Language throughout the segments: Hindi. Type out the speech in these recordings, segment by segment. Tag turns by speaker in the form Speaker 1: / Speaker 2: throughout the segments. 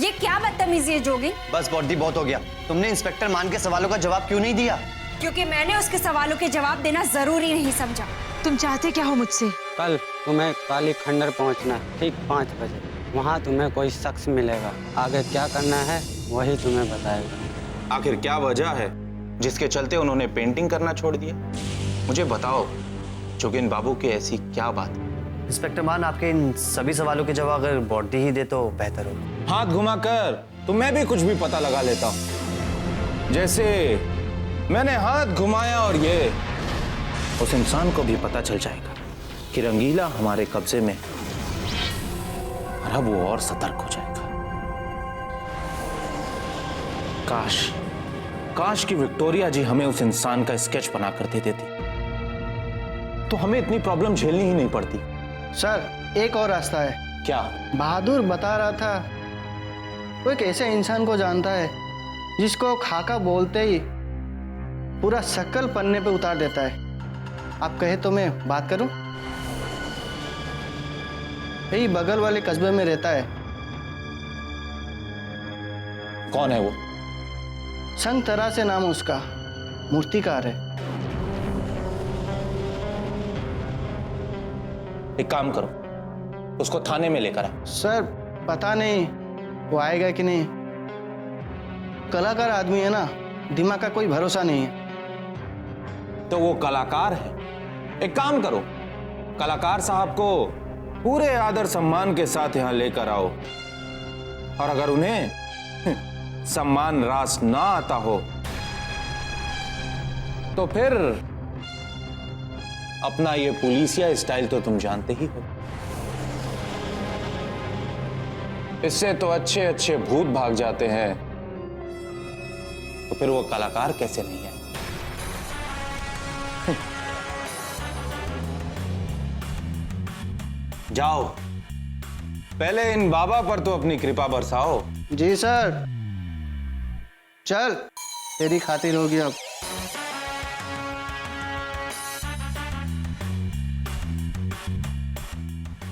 Speaker 1: ये क्या बदतमीजी है जोगिन?
Speaker 2: बस बॉडी बहुत हो गया। तुमने इंस्पेक्टर मान के सवालों का जवाब क्यों नहीं दिया?
Speaker 1: क्योंकि मैंने उसके सवालों के जवाब देना जरूरी नहीं समझा।
Speaker 3: तुम चाहते क्या हो मुझसे?
Speaker 4: कल तुम्हें काली खंडर पहुंचना ठीक 5 बजे। वहां तुम्हें कोई शख्स मिलेगा। आगे क्या करना है वही तुम्हें बताएगा।
Speaker 5: आखिर क्या वजह है जिसके चलते उन्होंने पेंटिंग करना छोड़ दिया? मुझे बताओ जोगिन बाबू की ऐसी क्या बात?
Speaker 2: इंस्पेक्टर मान, आपके इन सभी सवालों के जवाब अगर बॉडी ही दे तो बेहतर होगा।
Speaker 5: हाथ घुमाकर तो मैं भी कुछ भी पता लगा लेता हूं। जैसे मैंने हाथ घुमाया और ये उस इंसान को भी पता चल जाएगा कि रंगीला हमारे कब्जे में, और अब वो और सतर्क हो जाएगा। काश कि विक्टोरिया जी हमें उस इंसान का स्केच बना कर दे देती तो हमें इतनी प्रॉब्लम झेलनी ही नहीं पड़ती।
Speaker 6: सर, एक और रास्ता है।
Speaker 5: क्या?
Speaker 6: बहादुर बता रहा था वो एक ऐसे इंसान को जानता है जिसको खाका बोलते ही पूरा शक्ल पन्ने पे उतार देता है। आप कहे तो मैं बात करूं? यही बगल वाले कस्बे में रहता है।
Speaker 5: कौन है वो?
Speaker 6: संग तरह से नाम उसका, मूर्तिकार है।
Speaker 5: एक काम करो, उसको थाने में लेकर आ।
Speaker 6: सर, पता नहीं वो आएगा कि नहीं। कलाकार आदमी है ना, दिमाग का कोई भरोसा नहीं है।
Speaker 5: तो वो कलाकार है। एक काम करो, कलाकार साहब को पूरे आदर सम्मान के साथ यहां लेकर आओ, और अगर उन्हें सम्मान रास ना आता हो तो फिर अपना ये पुलिसिया स्टाइल तो तुम जानते ही हो। इससे तो अच्छे अच्छे भूत भाग जाते हैं, तो फिर वो कलाकार कैसे नहीं है? जाओ, पहले इन बाबा पर तो अपनी कृपा बरसाओ।
Speaker 6: जी सर, चल तेरी खातिर होगी अब।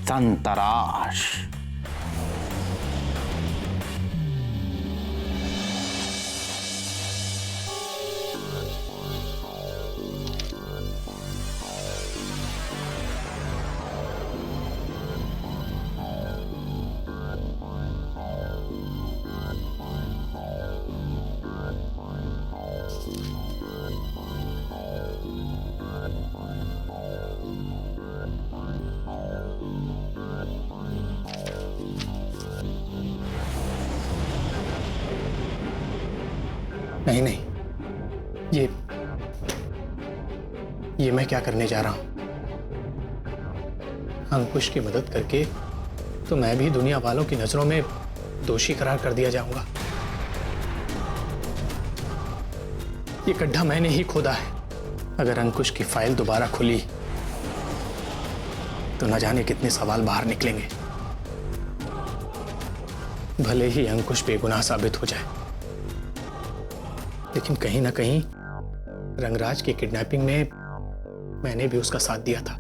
Speaker 5: संतराश।
Speaker 7: नहीं नहीं, ये मैं क्या करने जा रहा हूं? अंकुश की मदद करके तो मैं भी दुनिया वालों की नजरों में दोषी करार कर दिया जाऊंगा। ये गड्ढा मैंने ही खोदा है। अगर अंकुश की फाइल दोबारा खुली तो न जाने कितने सवाल बाहर निकलेंगे। भले ही अंकुश बेगुनाह साबित हो जाए, लेकिन कहीं ना कहीं रंगराज की किडनैपिंग में मैंने भी उसका साथ दिया था।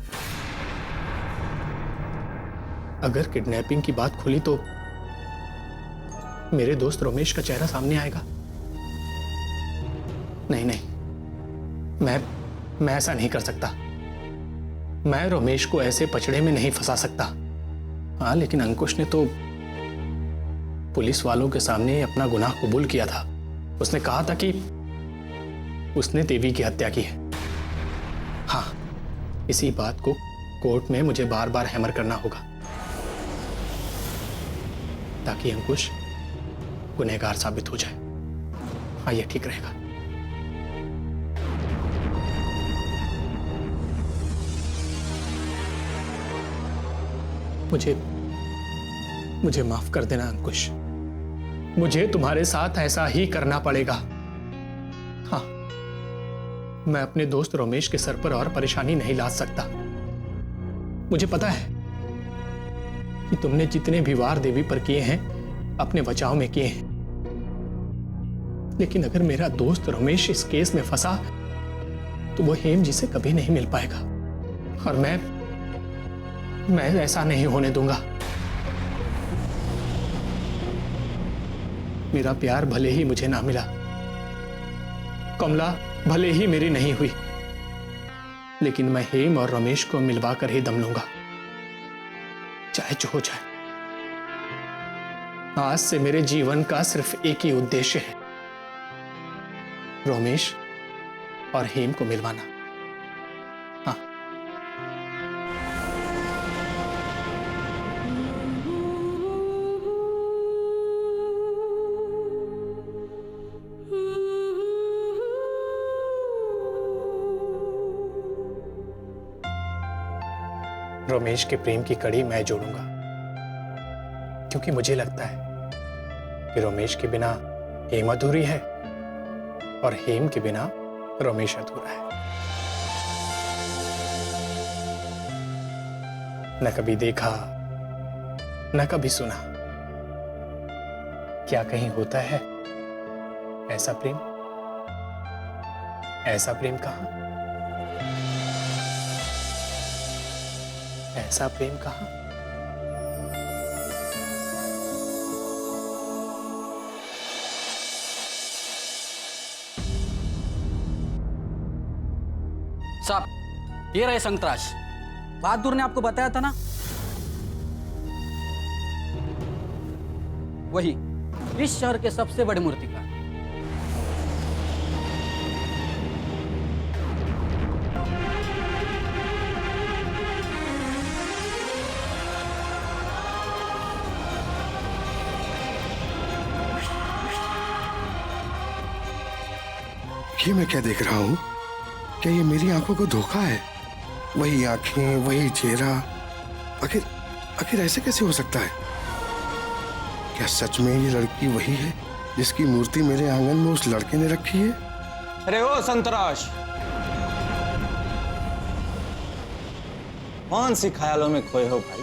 Speaker 7: अगर किडनैपिंग की बात खुली तो मेरे दोस्त रमेश का चेहरा सामने आएगा। नहीं नहीं, मैं ऐसा नहीं कर सकता। मैं रमेश को ऐसे पचड़े में नहीं फंसा सकता। हाँ, लेकिन अंकुश ने तो पुलिस वालों के सामने अपना गुनाह कबूल किया था। उसने कहा था कि उसने देवी की हत्या की है। हाँ, इसी बात को कोर्ट में मुझे बार बार हैमर करना होगा ताकि अंकुश गुनहगार साबित हो जाए। हाँ, यह ठीक रहेगा। मुझे माफ कर देना अंकुश। मुझे तुम्हारे साथ ऐसा ही करना पड़ेगा। हाँ, मैं अपने दोस्त रमेश के सर पर और परेशानी नहीं लाद सकता। मुझे पता है कि तुमने जितने भी वार देवी पर किए हैं अपने बचाव में किए हैं, लेकिन अगर मेरा दोस्त रमेश इस केस में फंसा तो वो हेम जी से कभी नहीं मिल पाएगा, और मैं ऐसा नहीं होने दूंगा। मेरा प्यार भले ही मुझे ना मिला, कमला भले ही मेरी नहीं हुई, लेकिन मैं हेम और रमेश को मिलवा कर ही दम लूंगा, चाहे जो हो जाए। आज से मेरे जीवन का सिर्फ एक ही उद्देश्य है, रमेश और हेम को मिलवाना। हाँ, रमेश के प्रेम की कड़ी मैं जोड़ूंगा, क्योंकि मुझे लगता है कि रमेश के बिना हेम अधूरी है और हेम के बिना रमेश अधूरा है। न कभी देखा, न कभी सुना, क्या कहीं होता है ऐसा प्रेम? ऐसा प्रेम कहां? ऐसा प्रेम कहां?
Speaker 8: साहब, ये रहे संतराश। बहादुर ने आपको बताया था ना, वही इस शहर के सबसे बड़े मूर्तिकार।
Speaker 9: ये मैं क्या देख रहा हूँ? क्या ये मेरी आंखों को धोखा है? वही आंखें, वही चेहरा, आखिर ऐसे कैसे हो सकता है? क्या सच में ये लड़की वही है जिसकी मूर्ति मेरे आंगन में उस लड़के ने रखी है?
Speaker 5: अरे ओ संतराश, कौन सी ख्यालों में खोए हो भाई?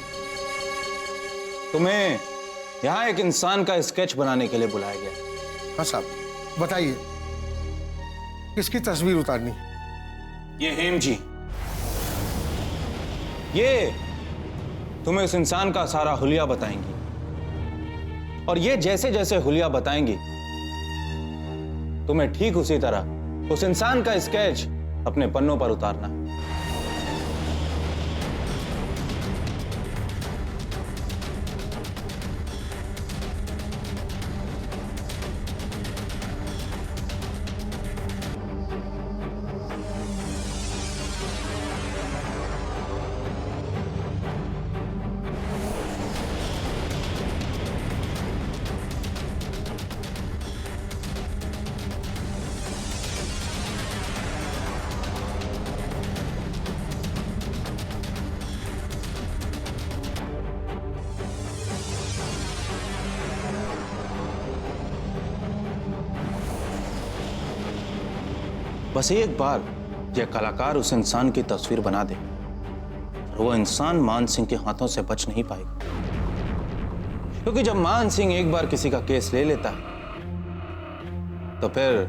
Speaker 5: तुम्हें यहाँ एक इंसान का स्केच बनाने के लिए बुलाया गया।
Speaker 9: हाँ साहब, बताइए किसकी तस्वीर उतारनी?
Speaker 5: ये हेम जी, ये तुम्हें उस इंसान का सारा हुलिया बताएंगी, और ये जैसे जैसे हुलिया बताएंगी तुम्हें ठीक उसी तरह उस इंसान का स्केच अपने पन्नों पर उतारना है। बस एक बार यह कलाकार उस इंसान की तस्वीर बना दे, वो इंसान मान सिंह के हाथों से बच नहीं पाएगा, क्योंकि जब मान सिंह एक बार किसी का केस ले लेता है तो फिर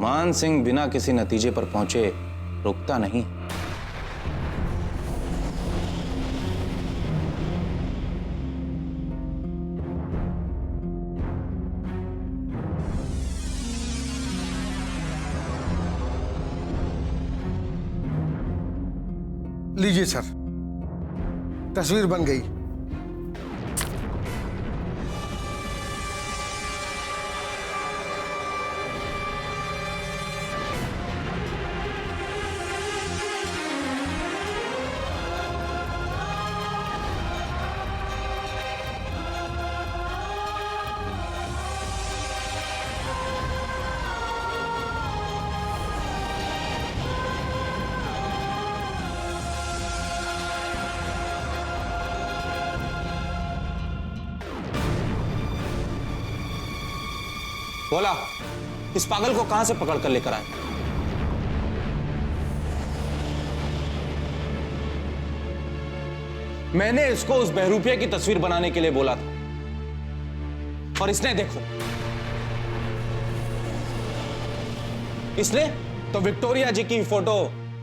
Speaker 5: मान सिंह बिना किसी नतीजे पर पहुंचे रुकता नहीं।
Speaker 9: लीजिए सर, तस्वीर बन गई।
Speaker 5: बोला, इस पागल को कहां से पकड़ कर लेकर आए? मैंने इसको उस बहरूपिया की तस्वीर बनाने के लिए बोला था, और इसने देखो, इसने तो विक्टोरिया जी की फोटो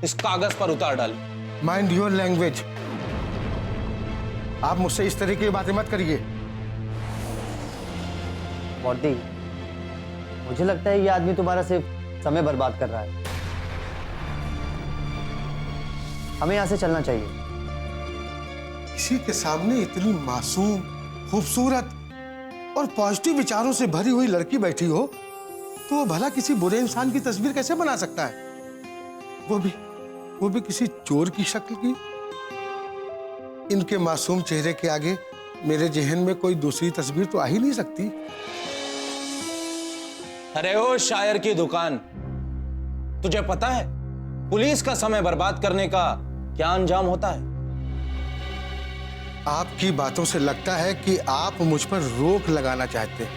Speaker 5: इस कागज पर उतार डाली।
Speaker 9: Mind your language. आप मुझसे इस तरह की बातें मत करिए।
Speaker 2: वर्दी, मुझे लगता है ये आदमी तुम्हारा सिर्फ समय बर्बाद कर रहा है। हमें यहाँ से चलना चाहिए।
Speaker 9: किसी के सामने इतनी मासूम, खूबसूरत और पॉजिटिव विचारों से भरी हुई लड़की बैठी हो तो वो भला किसी बुरे इंसान की तस्वीर कैसे बना सकता है? वो भी किसी चोर की शक्ल की। इनके मासूम चेहरे के आगे मेरे जहन में कोई दूसरी तस्वीर तो आ ही नहीं सकती।
Speaker 5: अरे ओ शायर की दुकान, तुझे पता है पुलिस का समय बर्बाद करने का क्या अंजाम होता है?
Speaker 9: आपकी बातों से लगता है कि आप मुझ पर रोक लगाना चाहते हैं,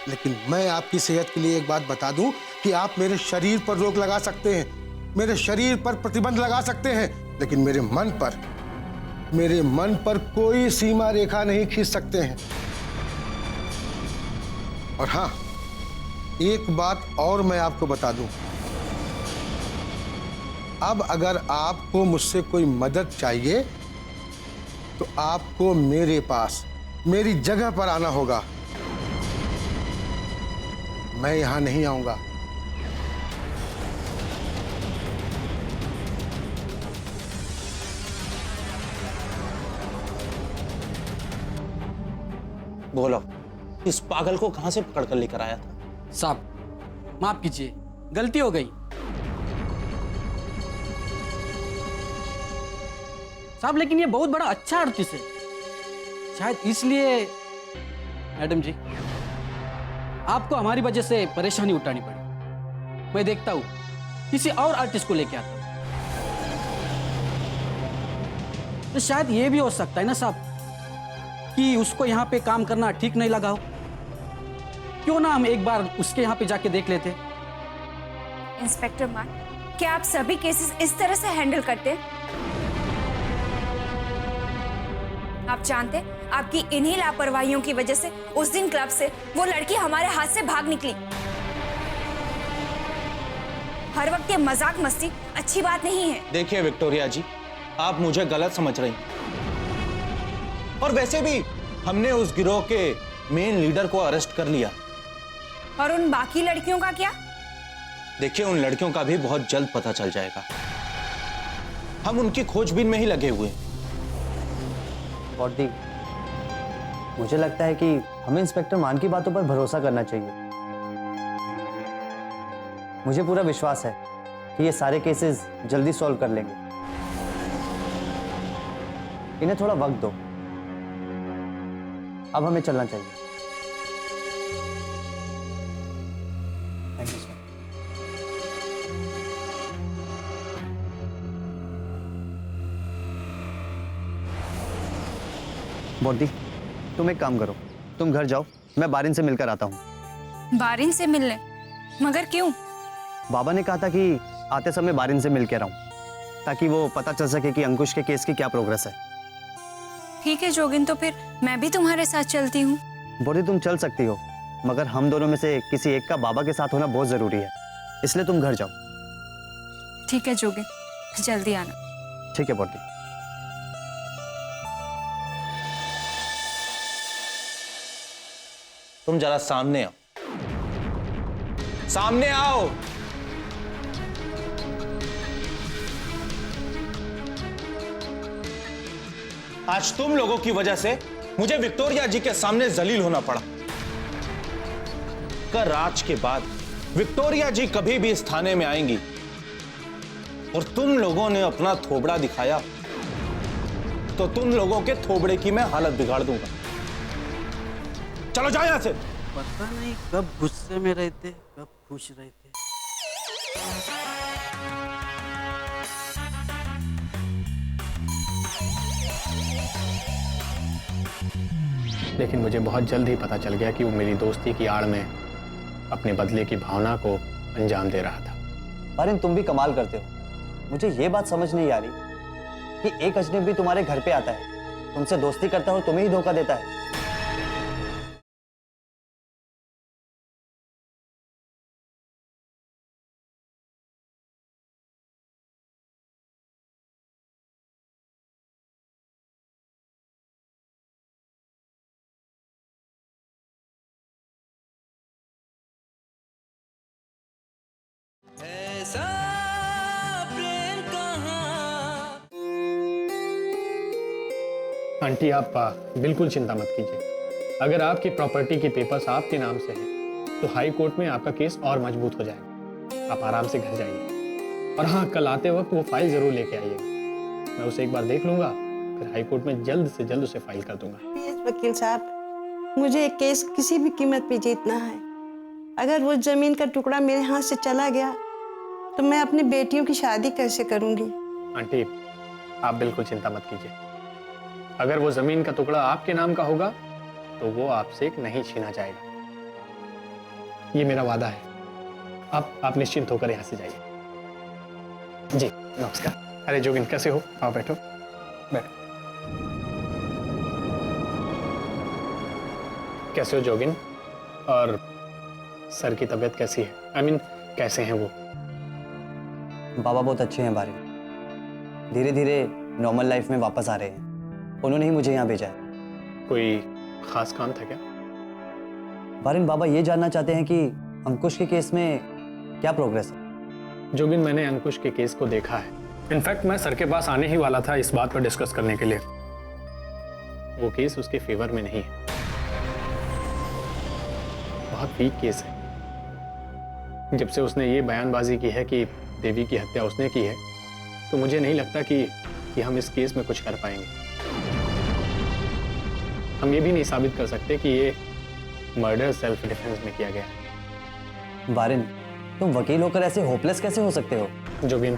Speaker 9: लेकिन मैं आपकी सेहत के लिए एक बात बता दूं कि आप मेरे शरीर पर रोक लगा सकते हैं, मेरे शरीर पर प्रतिबंध लगा सकते हैं, लेकिन मेरे मन पर कोई सीमा रेखा नहीं खींच सकते हैं। और हां, एक बात और मैं आपको बता दूं, अब अगर आपको मुझसे कोई मदद चाहिए तो आपको मेरे पास, मेरी जगह पर आना होगा। मैं यहां नहीं आऊंगा।
Speaker 5: बोलो, इस पागल को कहां से पकड़ कर लेकर आया था?
Speaker 8: साहब माफ कीजिए, गलती हो गई। साहब लेकिन ये बहुत बड़ा अच्छा आर्टिस्ट है, शायद इसलिए मैडम जी आपको हमारी वजह से परेशानी उठानी पड़ी। मैं देखता हूं किसी और आर्टिस्ट को लेके आता हूं। तो शायद ये भी हो सकता है ना साहब कि उसको यहाँ पे काम करना ठीक नहीं लगा हो। क्यों ना हम एक बार उसके यहाँ पे जाके देख लेते।
Speaker 1: इंस्पेक्टर मान, क्या आप सभी केसेस इस तरह से हैंडल करते हैं? आप जानते हैं आपकी इन्हीं लापरवाहियों की वजह से उस दिन क्लब से वो लड़की हमारे हाथ से भाग निकली। हर वक्त ये मजाक मस्ती अच्छी बात नहीं है।
Speaker 5: देखिए विक्टोरिया जी, आप मुझे गलत समझ रही हैं। और वैसे भी हमने उस गिरोह के मेन लीडर को अरेस्ट कर लिया।
Speaker 1: और उन बाकी लड़कियों का क्या?
Speaker 5: देखिए उन लड़कियों का भी बहुत जल्द पता चल जाएगा। हम उनकी खोजबीन में ही लगे हुए हैं।
Speaker 2: वर्दी, मुझे लगता है कि हमें इंस्पेक्टर मान की बातों पर भरोसा करना चाहिए। मुझे पूरा विश्वास है कि ये सारे केसेस जल्दी सॉल्व कर लेंगे। इन्हें थोड़ा वक्त दो। अब हमें चलना चाहिए। Thank you sir. वर्दी, तुम एक काम करो, तुम घर जाओ, मैं बारिन से मिलकर आता हूँ।
Speaker 1: बारिन से मिलने? मगर क्यों?
Speaker 2: बाबा ने कहा था कि आते समय बारिन से मिल के रहूं, ताकि वो पता चल सके कि अंकुश के केस की क्या प्रोग्रेस है।
Speaker 1: ठीक है जोगिन, तो फिर मैं भी तुम्हारे साथ चलती हूँ।
Speaker 2: बोली तुम चल सकती हो, मगर हम दोनों में से किसी एक का बाबा के साथ होना बहुत जरूरी है, इसलिए तुम घर जाओ।
Speaker 1: ठीक है जोगिन, जल्दी आना।
Speaker 2: ठीक है बोली।
Speaker 5: तुम जरा सामने आओ, सामने आओ। आज तुम लोगों की वजह से मुझे विक्टोरिया जी के सामने जलील होना पड़ा। कर आज के बाद विक्टोरिया जी कभी भी इस थाने में आएंगी और तुम लोगों ने अपना थोबड़ा दिखाया तो तुम लोगों के थोबड़े की मैं हालत बिगाड़ दूंगा। चलो जाओ यहां से।
Speaker 8: पता नहीं कब गुस्से में रहते कब खुश रहते।
Speaker 7: लेकिन मुझे बहुत जल्द ही पता चल गया कि वो मेरी दोस्ती की आड़ में अपने बदले की भावना को अंजाम दे रहा था।
Speaker 2: बारिन, तुम भी कमाल करते हो। मुझे ये बात समझ नहीं आ रही कि एक अजनबी तुम्हारे घर पे आता है, तुमसे दोस्ती करता है और तुम्हें ही धोखा देता है।
Speaker 7: आंटी आप बिल्कुल चिंता मत कीजिए। अगर आपकी प्रॉपर्टी के पेपर्स आपके नाम से हैं तो हाई कोर्ट में आपका केस और मजबूत हो जाएगा। आप आराम से घर जाइए। और हाँ, कल आते वक्त वो फाइल जरूर लेके आइएगा। मैं उसे एक बार देख लूंगा, फिर हाई कोर्ट में जल्द से जल्द उसे फाइल कर दूंगा।
Speaker 10: प्लीज वकील साहब, मुझे एक केस किसी भी कीमत पे जीतना है। अगर वो जमीन का टुकड़ा मेरे हाथ से चला गया तो मैं अपनी बेटियों की शादी कैसे करूंगी?
Speaker 7: आंटी आप बिल्कुल चिंता मत कीजिए। अगर वो जमीन का टुकड़ा आपके नाम का होगा तो वो आपसे नहीं छीना जाएगा। ये मेरा वादा है। आप निश्चिंत होकर यहाँ से जाइए। जी नमस्कार। अरे जोगिन कैसे हो? आओ बैठो बैठो। कैसे हो जोगिन? और सर की तबीयत कैसी है? आई मीन कैसे हैं वो?
Speaker 2: बाबा बहुत अच्छे हैं बारिन, धीरे धीरे नॉर्मल लाइफ में वापस आ रहे हैं। उन्होंने ही मुझे यहाँ भेजा है।
Speaker 7: कोई खास काम था क्या?
Speaker 2: बारिन, बाबा ये जानना चाहते हैं कि अंकुश के केस में क्या प्रोग्रेस है।
Speaker 7: जोगिन मैंने अंकुश के केस को देखा है। इनफैक्ट मैं सर के पास आने ही वाला था इस बात पर डिस्कस करने के लिए। वो केस उसके फेवर में नहीं है, बहुत वीक केस है। जब से उसने ये बयानबाजी की है कि देवी की हत्या उसने की है, तो मुझे नहीं लगता कि हम इस केस में कुछ कर पाएंगे। हम ये भी नहीं साबित कर सकते कि ये मर्डर सेल्फ डिफेंस में किया गया।
Speaker 2: बारिन, तुम वकील होकर ऐसे होपलेस कैसे हो सकते हो?
Speaker 7: जोगिन,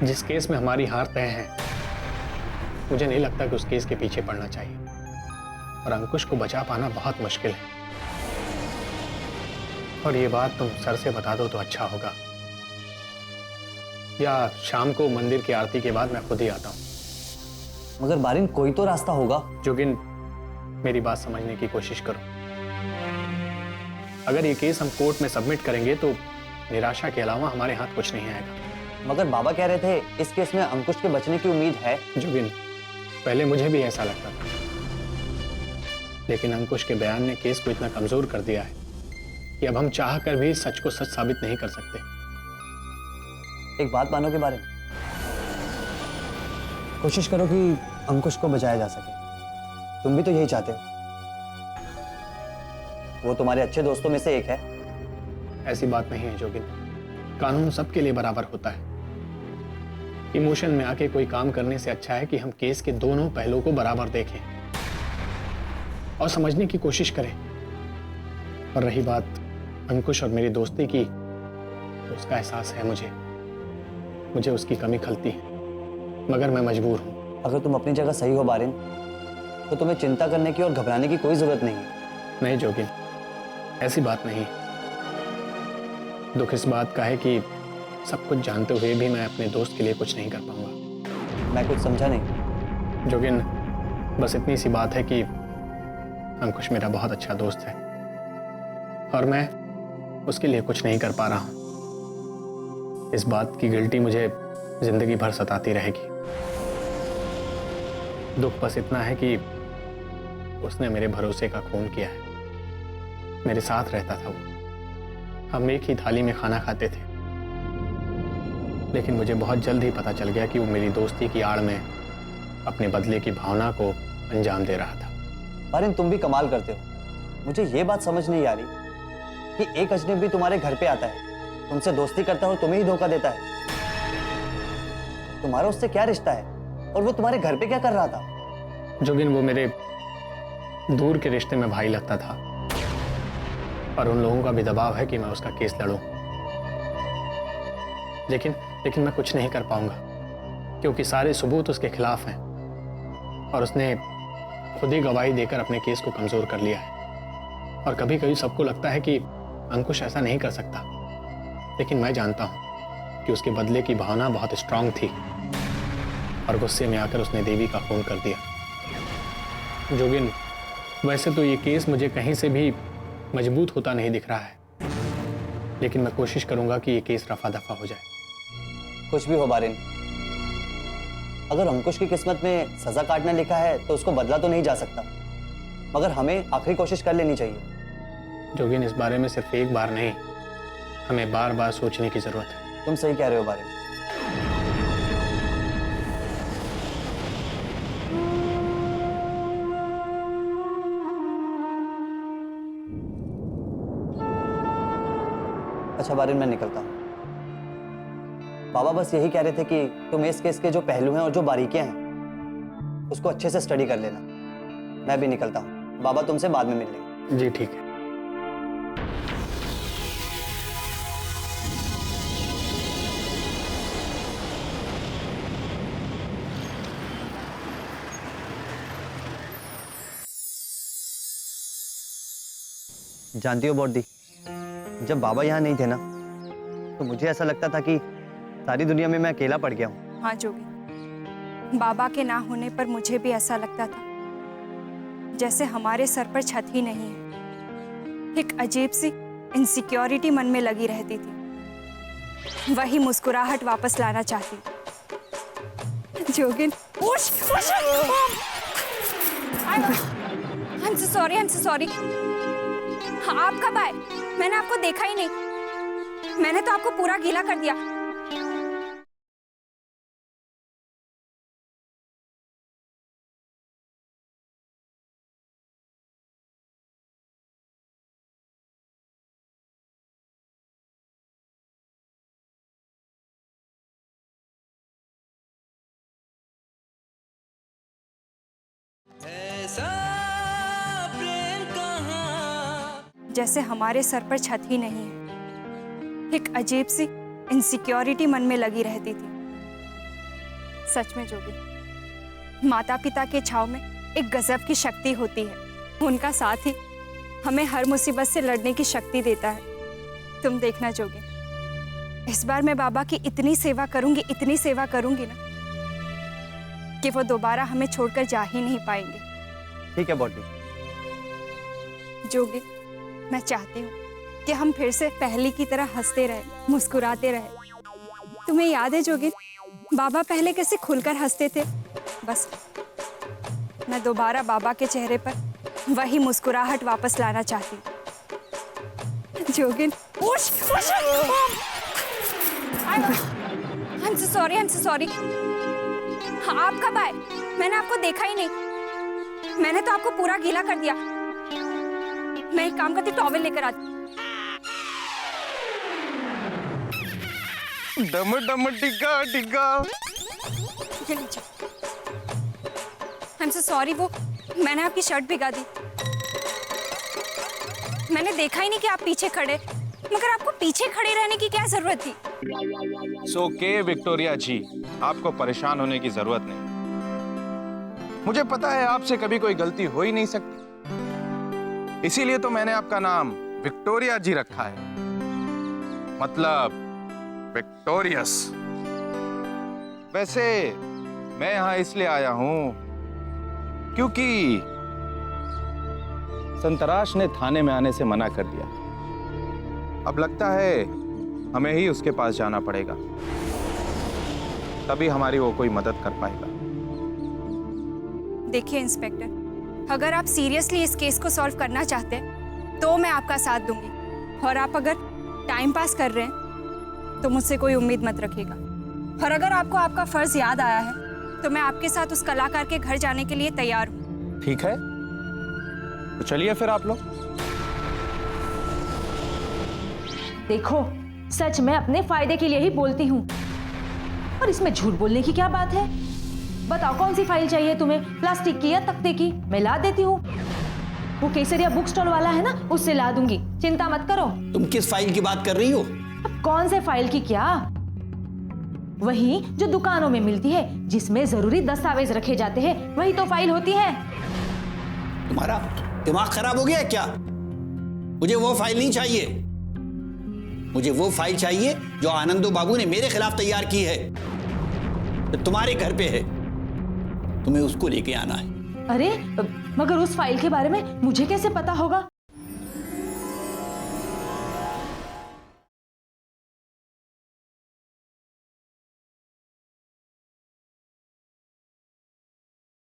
Speaker 7: जिस केस में हमारी हार तय है, मुझे नहीं लगता कि उस केस के पीछे पड़ना चाहिए। और अंकुश को बचा पाना बहुत मुश्किल है। और ये बात तुम सर से बता दो तो अच्छा होगा, या शाम को मंदिर की आरती के बाद मैं खुद ही आता हूं।
Speaker 2: मगर बारिन, कोई तो रास्ता होगा।
Speaker 7: जोगिन मेरी बात समझने की कोशिश करो। अगर ये केस हम कोर्ट में सबमिट करेंगे तो निराशा के अलावा हमारे हाथ कुछ नहीं आएगा।
Speaker 2: मगर बाबा कह रहे थे इस केस में अंकुश के बचने की उम्मीद है।
Speaker 7: जोगिन, पहले मुझे भी ऐसा लगता था, लेकिन अंकुश के बयान ने केस को इतना कमजोर कर दिया है कि अब हम चाह कर भी सच को सच साबित नहीं कर सकते।
Speaker 2: एक बात मानो के बारे में, कोशिश करो कि अंकुश को बचाया जा सके। तुम भी तो यही चाहते हो। वो तुम्हारे अच्छे दोस्तों में से एक है।
Speaker 7: ऐसी बात नहीं है जोगिन, कानून सबके लिए बराबर होता है। इमोशन में आके कोई काम करने से अच्छा है कि हम केस के दोनों पहलुओं को बराबर देखें और समझने की कोशिश करें। और रही बात अंकुश और मेरी दोस्ती की, तो उसका एहसास है मुझे उसकी कमी खलती है, मगर मैं मजबूर हूं।
Speaker 2: अगर तुम अपनी जगह सही हो बारिन, तो तुम्हें चिंता करने की और घबराने की कोई जरूरत नहीं है।
Speaker 7: नहीं जोगिन, ऐसी बात नहीं। दुख इस बात का है कि सब कुछ जानते हुए भी मैं अपने दोस्त के लिए कुछ नहीं कर पाऊंगा।
Speaker 2: मैं कुछ समझा नहीं।
Speaker 7: जोगिन, बस इतनी सी बात है कि अंकुश मेरा बहुत अच्छा दोस्त है और मैं उसके लिए कुछ नहीं कर पा रहा हूं। इस बात की गिल्टी मुझे जिंदगी भर सताती रहेगी। दुख बस इतना है कि उसने मेरे भरोसे का खून किया है। मेरे साथ रहता था वो, हम एक ही थाली में खाना खाते थे, लेकिन मुझे बहुत जल्द ही पता चल गया कि वो मेरी दोस्ती की आड़ में अपने बदले की भावना को अंजाम दे रहा था।
Speaker 2: बारिन, तुम भी कमाल करते हो। मुझे ये बात समझ नहीं आ रही कि एक अजनबी तुम्हारे घर पे आता है, तुमसे दोस्ती करता है और तुम्हें ही धोखा देता है। तुम्हारा उससे क्या रिश्ता है और वो तुम्हारे घर पे क्या कर रहा था?
Speaker 7: जोगिन, वो मेरे दूर के रिश्ते में भाई लगता था और उन लोगों का भी दबाव है कि मैं उसका केस लड़ूं। लेकिन मैं कुछ नहीं कर पाऊंगा क्योंकि सारे सबूत उसके खिलाफ हैं और उसने खुद ही गवाही देकर अपने केस को कमजोर कर लिया है। और कभी कभी सबको लगता है कि अंकुश ऐसा नहीं कर सकता, लेकिन मैं जानता हूं कि उसके बदले की भावना बहुत स्ट्रांग थी और गुस्से में आकर उसने देवी का खून कर दिया। जोगिन, वैसे तो ये केस मुझे कहीं से भी मजबूत होता नहीं दिख रहा है, लेकिन मैं कोशिश करूंगा कि ये केस रफा दफा हो जाए।
Speaker 2: कुछ भी हो बारिन, अगर अंकुश की किस्मत में सजा काटना लिखा है तो उसको बदला तो नहीं जा सकता, मगर हमें आखिरी कोशिश कर लेनी चाहिए।
Speaker 7: जोगिन, इस बारे में सिर्फ एक बार नहीं, हमें बार बार सोचने की जरूरत है।
Speaker 2: तुम सही कह रहे हो बारिन। अच्छा बारिन, मैं निकलता हूँ। बाबा बस यही कह रहे थे कि तुम इस केस के जो पहलू हैं और जो बारीकियां हैं उसको अच्छे से स्टडी कर लेना। मैं भी निकलता हूँ, बाबा तुमसे बाद में मिल लेंगे।
Speaker 7: जी ठीक है।
Speaker 2: जानती हो बॉडी, जब बाबा यहाँ नहीं थे ना तो मुझे ऐसा लगता था कि सारी दुनिया में मैं अकेला पड़ गया हूँ।
Speaker 1: हाँ जोगी, बाबा के ना होने पर मुझे भी ऐसा लगता था जैसे हमारे सर पर छत ही नहीं है। एक अजीब सी इनसिक्योरिटी मन में लगी रहती थी, वही मुस्कुराहट वापस लाना चाहती। जोगिन, आई एम सो सॉरी। हाँ, आप कब आए? मैंने आपको देखा ही नहीं। मैंने तो आपको पूरा गीला कर दिया। जैसे हमारे सर पर छत ही नहीं है। एक अजीब सी इनसिक्योरिटी मन में लगी रहती थी। सच में जोगी, माता पिता के छाव में एक गजब की शक्ति होती है। उनका साथ ही हमें हर मुसीबत से लड़ने की शक्ति देता है। तुम देखना जोगी, इस बार मैं बाबा की इतनी सेवा करूंगी ना कि वो दोबारा हमें छोड़कर जा ही नहीं पाएंगे।
Speaker 2: ठीक है बॉडी।
Speaker 1: जोगी, मैं चाहती हूँ कि हम फिर से पहले की तरह हंसते रहे, मुस्कुराते रहे। तुम्हें याद है जोगी, बाबा पहले कैसे खुलकर हंसते थे? बस मैं दोबारा बाबा के चेहरे पर वही मुस्कुराहट वापस लाना चाहती हूँ। जोगिन, आई एम सो सॉरी। हाँ, आप कब आए? मैंने आपको देखा ही नहीं। मैंने तो आपको पूरा गीला कर दिया। मैं एक काम करती, टॉवेल लेकर आती।
Speaker 5: डम डम डिगा डिगा।
Speaker 1: ये लीजिए। आई एम सो सॉरी, वो मैंने आपकी शर्ट भिगा दी। मैंने देखा ही नहीं कि आप पीछे खड़े, मगर आपको पीछे खड़े रहने की क्या जरूरत थी?
Speaker 5: ओके विक्टोरिया जी, आपको परेशान होने की जरूरत नहीं। मुझे पता है आपसे कभी कोई गलती हो ही नहीं सकती, इसीलिए तो मैंने आपका नाम विक्टोरिया जी रखा है, मतलब विक्टोरियस। वैसे मैं यहां इसलिए आया हूं क्योंकि संतराश ने थाने में आने से मना कर दिया। अब लगता है हमें ही उसके पास जाना पड़ेगा, तभी हमारी वो कोई मदद कर पाएगा।
Speaker 1: देखिए इंस्पेक्टर, अगर आप सीरियसली इस केस को सॉल्व करना चाहते हैं तो मैं आपका साथ दूंगी, और आप अगर टाइम पास कर रहे हैं तो मुझसे कोई उम्मीद मत रखिएगा। और अगर आपको आपका फर्ज याद आया है तो मैं आपके साथ उस कलाकार के घर जाने के लिए तैयार हूँ।
Speaker 5: ठीक है, तो चलिए फिर आप लोग।
Speaker 11: देखो, सच मैं अपने फायदे के लिए ही बोलती हूँ, और इसमें झूठ बोलने की क्या बात है? बताओ कौन सी फाइल चाहिए तुम्हें, प्लास्टिक की या तख्ते की? मैं ला देती हूँ। वो केसरिया बुक स्टॉल वाला है ना, उससे ला दूंगी, चिंता मत करो।
Speaker 12: तुम किस फाइल की बात कर रही हो?
Speaker 11: अब कौन से फाइल की क्या? वही जो दुकानों में मिलती है, जिसमें जरूरी दस्तावेज रखे जाते हैं, वही तो फाइल होती है।
Speaker 12: तुम्हारा दिमाग खराब हो गया है क्या? मुझे वो फाइल नहीं चाहिए। मुझे वो फाइल चाहिए जो आनंदो बाबू ने मेरे खिलाफ तैयार की है, तो तुम्हारे घर पे है, तुम्हें उसको लेके आना है।
Speaker 11: अरे मगर उस फाइल के बारे में मुझे कैसे पता होगा?